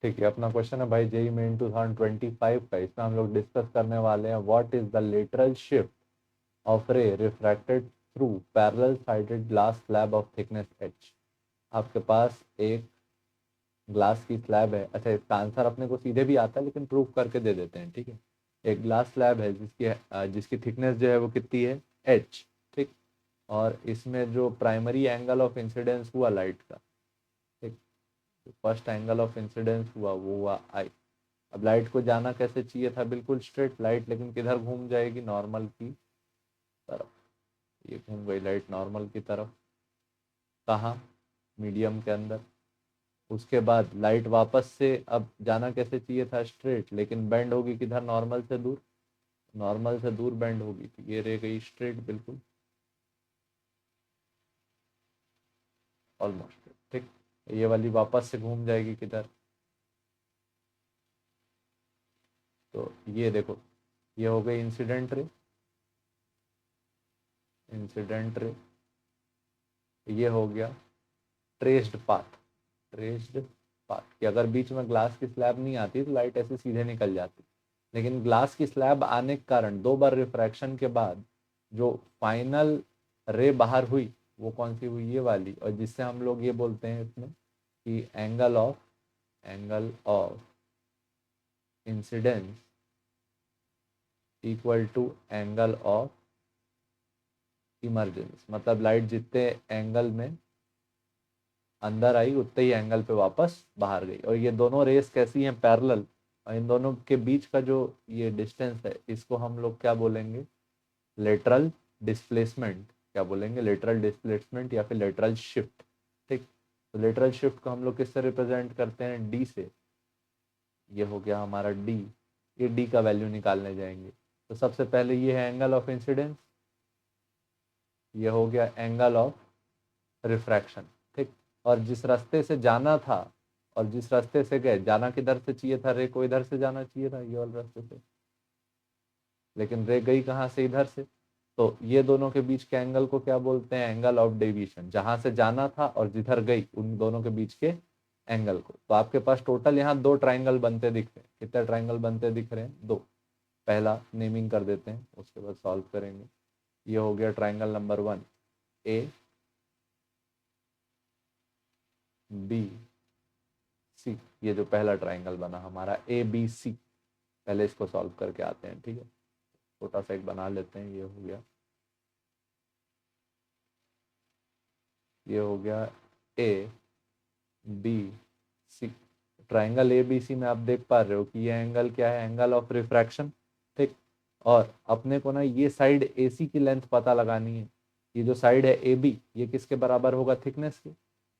ठीक है, अपना क्वेश्चन है भाई जेई मेन 2025 का। इसमें हम लोग डिस्कस करने वाले हैं what is the lateral shift of रे refracted through parallel sided glass slab of thickness H. आपके पास एक ग्लास की स्लैब है। अच्छा, इसका आंसर अपने को सीधे भी आता है लेकिन प्रूफ करके दे देते हैं, ठीक है। एक ग्लास स्लैब है जिसकी थिकनेस जो है वो कितनी है, एच, ठीक। और इसमें जो प्राइमरी एंगल ऑफ इंसिडेंस हुआ लाइट का, ठीक, फर्स्ट एंगल ऑफ इंसिडेंस हुआ वो हुआ आई। अब लाइट को जाना कैसे चाहिए था, बिल्कुल स्ट्रेट लाइट, लेकिन किधर घूम जाएगी, नॉर्मल की तरफ। ये घूम गई लाइट नॉर्मल की तरफ, कहाँ, मीडियम के अंदर। उसके बाद लाइट वापस से अब जाना कैसे चाहिए था, स्ट्रेट, लेकिन बेंड होगी किधर, नॉर्मल से दूर। नॉर्मल से दूर बेंड होगी तो ये रह गई स्ट्रेट बिल्कुल, ऑलमोस्ट, ठीक। ये वाली वापस से घूम जाएगी किधर, तो ये देखो, ये हो गई इंसिडेंट रे, इंसिडेंट रे। ये हो गया ट्रेस्ड पाथ, ट्रेस्ड पाथ, कि अगर बीच में ग्लास की स्लैब नहीं आती तो लाइट ऐसे सीधे निकल जाती। लेकिन ग्लास की स्लैब आने के कारण दो बार रिफ्रैक्शन के बाद जो फाइनल रे बाहर हुई वो कौन सी हुई, ये वाली, और जिससे हम लोग ये बोलते हैं इसमें कि angle of incidence equal to angle of emergence. मतलब लाइट जितने एंगल में अंदर आई उतने ही एंगल पे वापस बाहर गई। और ये दोनों रेस कैसी हैं, पैरेलल, और इन दोनों के बीच का जो ये डिस्टेंस है इसको हम लोग क्या बोलेंगे, लेटरल डिस्प्लेसमेंट। क्या बोलेंगे, लेटरल डिस्प्लेसमेंट या फिर लेटरल शिफ्ट, ठीक। तो लेटरल शिफ्ट को हम लोग किससे रिप्रेजेंट करते हैं, डी से। ये हो गया हमारा डी। ये डी का वैल्यू निकालने जाएंगे तो सबसे पहले ये है एंगल ऑफ इंसिडेंस, ये हो गया एंगल ऑफ रिफ्रैक्शन, ठीक। और जिस रास्ते से जाना था और जिस रास्ते से गए, जाना किधर से चाहिए था, रे को इधर से जाना चाहिए था, ये वाले रास्ते से, लेकिन रे गई कहाँ से, इधर से। तो ये दोनों के बीच के एंगल को क्या बोलते हैं, एंगल ऑफ डेविएशन। जहां से जाना था और जिधर गई उन दोनों के बीच के एंगल को। तो आपके पास टोटल यहाँ दो ट्राइंगल बनते दिख रहे हैं। कितने ट्राइंगल बनते दिख रहे हैं, दो। पहला नेमिंग कर देते हैं, उसके बाद सॉल्व करेंगे। ये हो गया triangle number 1, A B C. ये जो पहला ट्राइंगल बना हमारा ए बी सी, पहले इसको सॉल्व करके आते हैं, ठीक है। छोटा सा एक बना लेते हैं, ये हो गया, ये हो गया A B C. Triangle A B C में आप देख पा रहे हो कि ये एंगल क्या है, एंगल ऑफ रिफ्रैक्शन, ठीक। और अपने को ना ये साइड ए सी की लेंथ पता लगानी है। ये जो साइड है ए बी, ये किसके बराबर होगा, थिकनेस के।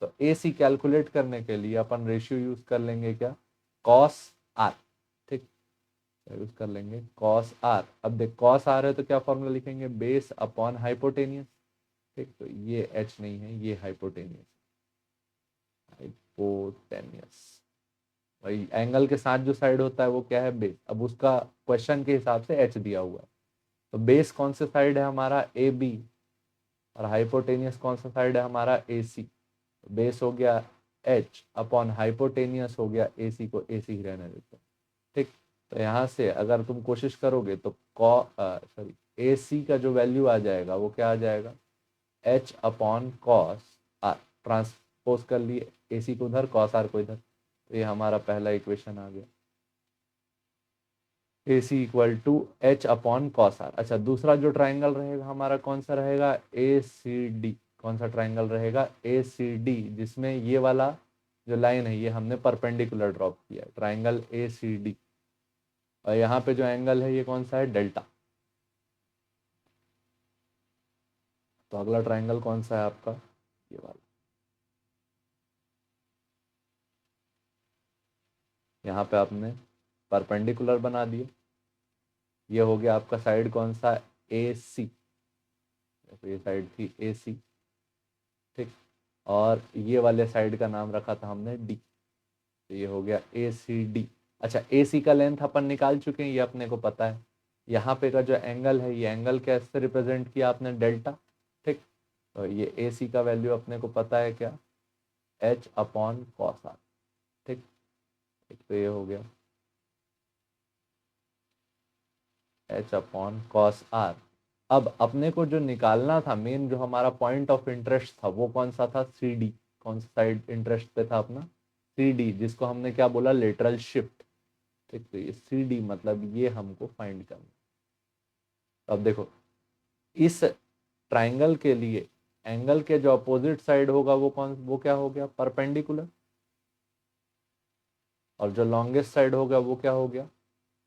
तो ए सी कैलकुलेट करने के लिए अपन रेशियो यूज कर लेंगे, क्या, कॉस आर, ठीक। यूज कर लेंगे कॉस आर। अब देख कॉस आर है तो क्या फॉर्मूला लिखेंगे, बेस अपॉन हाइपोटेनियस, ठीक। तो ये एच नहीं है, ये हाइपोटेनियस, हाइपोटेनियस। भाई एंगल के साथ जो साइड होता है वो क्या है, बेस। अब उसका क्वेश्चन के हिसाब से एच दिया हुआ है, तो बेस कौन से साइड है हमारा, ए बी, और हाइपोटेनियस कौन सा साइड है हमारा, ए सी। बेस हो गया एच अपॉन हाइपोटेनियस हो गया ए सी, को ए सी ही रहने देते हैं, ठीक। तो यहाँ से अगर तुम कोशिश करोगे तो ए सी का जो वैल्यू आ जाएगा वो क्या आ जाएगा, H upon cos R. Transpose कर लिए ए सी को उधर, कॉस आर को इधर, तो ये हमारा पहला इक्वेशन आ गया, A C equal to H upon cos R. अच्छा, दूसरा जो ट्राइंगल रहेगा हमारा कौन सा रहेगा, ए सी डी। कौन सा ट्राइंगल रहेगा, ए सी डी, जिसमें ये वाला जो लाइन है ये हमने परपेंडिकुलर ड्रॉप किया, ट्राइंगल ए सी डी। और यहाँ पे जो एंगल है ये कौन सा है, डेल्टा। तो अगला ट्राइंगल कौन सा है आपका, ये वाला। यहाँ पे आपने परपेंडिकुलर बना दिए। ये हो गया आपका साइड कौन सा, ए सी। तो ये साइड थी ए सी, ठीक। और ये वाले साइड का नाम रखा था हमने डी, तो ये हो गया ए सी डी। अच्छा, ए सी का लेंथ अपन निकाल चुके हैं, ये अपने को पता है। यहाँ पे का जो एंगल है, ये एंगल कैसे रिप्रेजेंट किया आपने, डेल्टा, ठीक। तो ये ए सी का वैल्यू अपने को पता है क्या, एच अपॉन कॉस आर, ठीक। एक तो ये हो गया एच अपॉन कॉस आर। अब अपने को जो निकालना था मेन, जो हमारा पॉइंट ऑफ इंटरेस्ट था, वो कौन सा था? C D. कौन सा साइड इंटरेस्ट पे था अपना? सी डी, जिसको हमने क्या बोला? Lateral shift. ठीक, तो ये सी डी मतलब ये हमको फाइंड करना। अब देखो, इस ट्राइंगल के लिए एंगल के जो अपोजिट साइड होगा वो क्या हो गया? परपेंडिकुलर। और जो लॉन्गेस्ट साइड होगा वो क्या हो गया?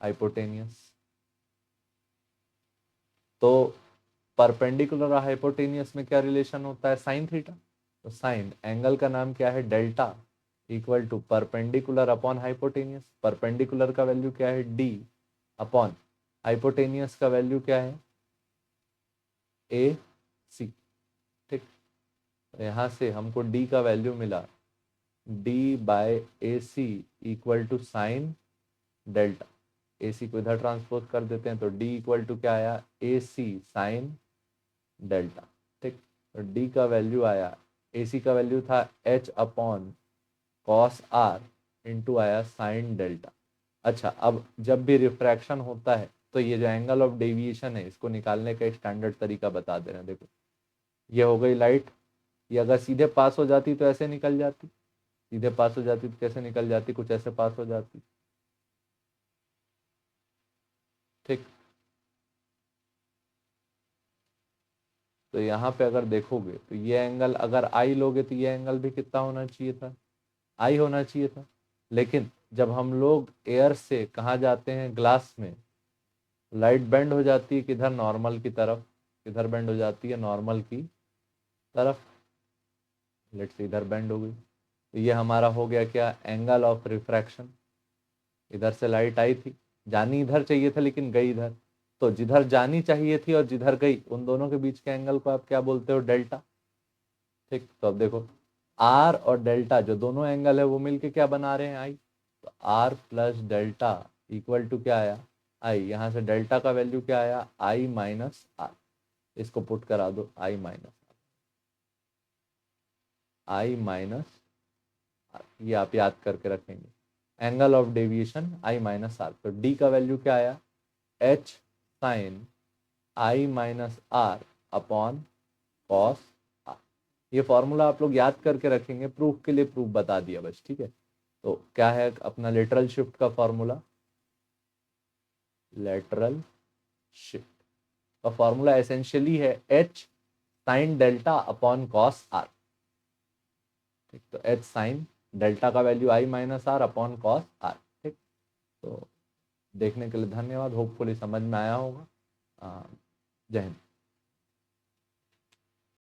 हाइपोटेनियस। तो परपेंडिकुलर और हाइपोटेनियस में क्या रिलेशन होता है? Sine theta. तो साइन एंगल का नाम क्या है? Delta, equal to perpendicular upon hypotenuse. Perpendicular का वैल्यू क्या है? डी अपॉन हाइपोटेनियस का वैल्यू क्या है? ए सी। ठीक, तो यहां से हमको डी का वैल्यू मिला D by A C equal to sine delta. A C को इधर ट्रांसपोज कर देते हैं तो डी इक्वल टू क्या आया? ए सी साइन डेल्टा। ठीक, तो डी का वैल्यू आया, ए सी का वैल्यू था H upon cos R into आया साइन डेल्टा। अच्छा, अब जब भी रिफ्रैक्शन होता है तो ये जो एंगल ऑफ डेविएशन है इसको निकालने का एक स्टैंडर्ड तरीका बता दे रहे हैं। देखो, ये हो गई लाइट, ये अगर सीधे पास हो जाती तो ऐसे निकल जाती, सीधे पास हो जाती तो कैसे निकल जाती? कुछ ऐसे पास हो जाती। ठीक, तो यहाँ पे अगर देखोगे तो ये एंगल अगर आई लोगे तो ये एंगल भी कितना होना चाहिए था? आई होना चाहिए था। लेकिन जब हम लोग एयर से कहाँ जाते हैं? ग्लास में, लाइट बेंड हो जाती है किधर? नॉर्मल की तरफ। किधर बेंड हो जाती है? नॉर्मल की तरफ। लेट से इधर बेंड हो गई, तो ये हमारा हो गया क्या? Angle of refraction. इधर से लाइट आई थी, जानी इधर चाहिए था लेकिन गई इधर, तो जिधर जानी चाहिए थी और जिधर गई उन दोनों के बीच के एंगल को आप क्या बोलते हो? डेल्टा। ठीक, तो अब देखो, आर और डेल्टा जो दोनों एंगल है वो मिलके क्या बना रहे हैं? आई। तो R plus delta equal to क्या आया? आई। यहाँ से डेल्टा का वैल्यू क्या आया? I minus R. इसको पुट करा दो, I minus I minus R, ये आप याद करके रखेंगे। Angle of deviation I minus R, तो डी का वैल्यू क्या आया? H sine I minus R upon cos R. ये फॉर्मूला आप लोग याद करके रखेंगे, प्रूफ के लिए प्रूफ बता दिया बस। ठीक है, तो क्या है अपना लेटरल शिफ्ट का फॉर्मूला? लेटरल शिफ्ट का फॉर्मूला एसेंशियली है H sine delta upon cos R. ठीक, तो एच साइन डेल्टा का value I minus R upon cos R. ठीक, तो देखने के लिए धन्यवाद, होपफुली समझ में आया होगा। जय हिंद।